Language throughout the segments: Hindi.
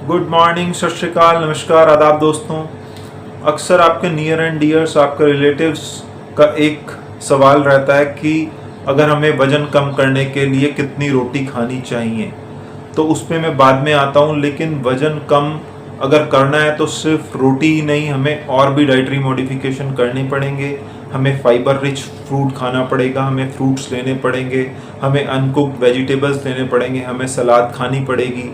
गुड मॉर्निंग, सत श्री अकाल, नमस्कार, आदाब दोस्तों। अक्सर आपके नियर एंड डियर्स, आपके रिलेटिव्स का एक सवाल रहता है कि अगर हमें वज़न कम करने के लिए कितनी रोटी खानी चाहिए। तो उस पर मैं बाद में आता हूँ, लेकिन वज़न कम अगर करना है तो सिर्फ रोटी ही नहीं, हमें और भी डाइटरी मॉडिफिकेशन करने पड़ेंगे। हमें फाइबर रिच फ्रूट खाना पड़ेगा, हमें फ्रूट्स लेने पड़ेंगे, हमें अनकुक्ड वेजिटेबल्स लेने पड़ेंगे, हमें सलाद खानी पड़ेगी,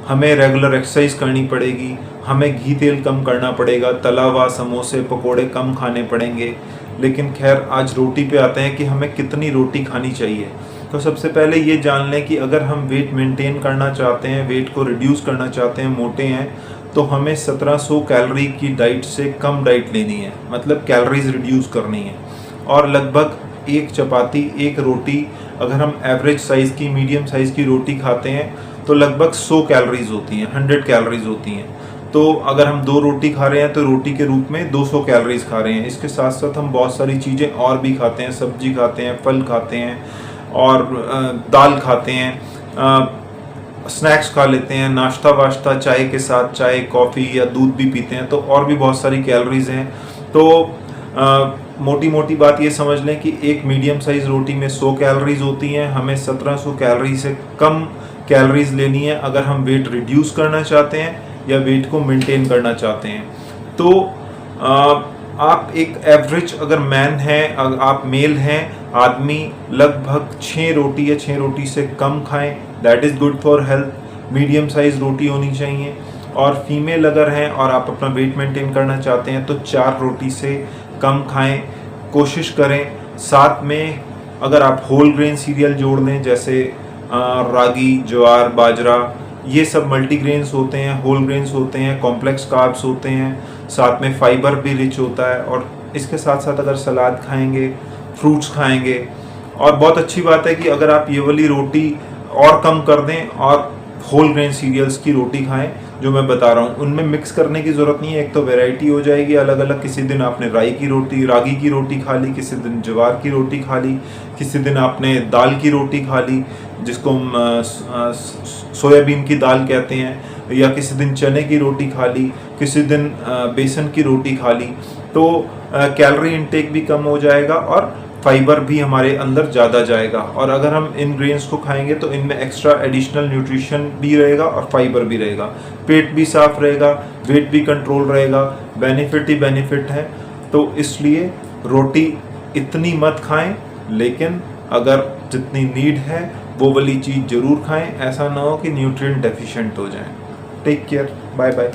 हमें रेगुलर एक्सरसाइज करनी पड़ेगी, हमें घी तेल कम करना पड़ेगा, तला हुआ समोसे पकोड़े कम खाने पड़ेंगे। लेकिन खैर, आज रोटी पे आते हैं कि हमें कितनी रोटी खानी चाहिए। तो सबसे पहले ये जान लें कि अगर हम वेट मेंटेन करना चाहते हैं, वेट को रिड्यूस करना चाहते हैं, मोटे हैं, तो हमें 1700 कैलोरी की डाइट से कम डाइट लेनी है, मतलब कैलोरीज रिड्यूस करनी है। और लगभग एक चपाती, एक रोटी, अगर हम एवरेज साइज़ की, मीडियम साइज़ की रोटी खाते हैं तो लगभग 100 कैलोरीज होती हैं, 100 कैलोरीज होती हैं। तो अगर हम 2 रोटी खा रहे हैं तो रोटी के रूप में 200 कैलोरीज खा रहे हैं। इसके साथ साथ हम बहुत सारी चीज़ें और भी खाते हैं, सब्जी खाते हैं, फल खाते हैं और दाल खाते हैं, स्नैक्स खा लेते हैं, नाश्ता वाश्ता चाय के साथ, चाय कॉफ़ी या दूध भी पीते हैं, तो और भी बहुत सारी कैलोरीज हैं। तो मोटी मोटी बात ये समझ लें कि एक मीडियम साइज़ रोटी में 100 कैलोरीज होती हैं। हमें 1700 कैलोरी से कम कैलोरीज लेनी है अगर हम वेट रिड्यूस करना चाहते हैं या वेट को मेंटेन करना चाहते हैं। तो आप एक एवरेज अगर मैन हैं, आप मेल हैं, आदमी लगभग 6 रोटी या 6 रोटी से कम खाएं, that is good for health. Medium size रोटी होनी चाहिए। और फीमेल अगर हैं और आप अपना वेट मेंटेन करना चाहते हैं तो 4 रोटी से कम खाएं, कोशिश करें। साथ में अगर आप होल ग्रेन सीरियल जोड़ दें, जैसे रागी, ज्वार, बाजरा, ये सब मल्टीग्रेन्स होते हैं, होल ग्रेन्स होते हैं, कॉम्प्लेक्स कार्ब्स होते हैं, साथ में फाइबर भी रिच होता है। और इसके साथ साथ अगर सलाद खाएंगे, फ्रूट्स खाएंगे, और बहुत अच्छी बात है कि अगर आप ये वाली रोटी और कम कर दें और होल ग्रेन सीरियल्स की रोटी खाएं जो मैं बता रहा हूँ, उनमें मिक्स करने की ज़रूरत नहीं है। एक तो वैरायटी हो जाएगी अलग अलग, किसी दिन आपने रागी की रोटी खा ली, किसी दिन ज्वार की रोटी खा ली, किसी दिन आपने दाल की रोटी खा ली जिसको हम सोयाबीन की दाल कहते हैं, या किसी दिन चने की रोटी खा ली, किसी दिन बेसन की रोटी खा ली। तो कैलोरी इनटेक भी कम हो जाएगा और फाइबर भी हमारे अंदर ज़्यादा जाएगा। और अगर हम इन ग्रेन्स को खाएंगे तो इनमें एक्स्ट्रा एडिशनल न्यूट्रिशन भी रहेगा और फाइबर भी रहेगा, पेट भी साफ रहेगा, वेट भी कंट्रोल रहेगा, बेनिफिट ही बेनिफिट है। तो इसलिए रोटी इतनी मत खाएं, लेकिन अगर जितनी नीड है वो वाली चीज़ ज़रूर खाएं। ऐसा ना हो कि न्यूट्रिएंट डेफिशिएंट हो जाएं। Take care, bye bye.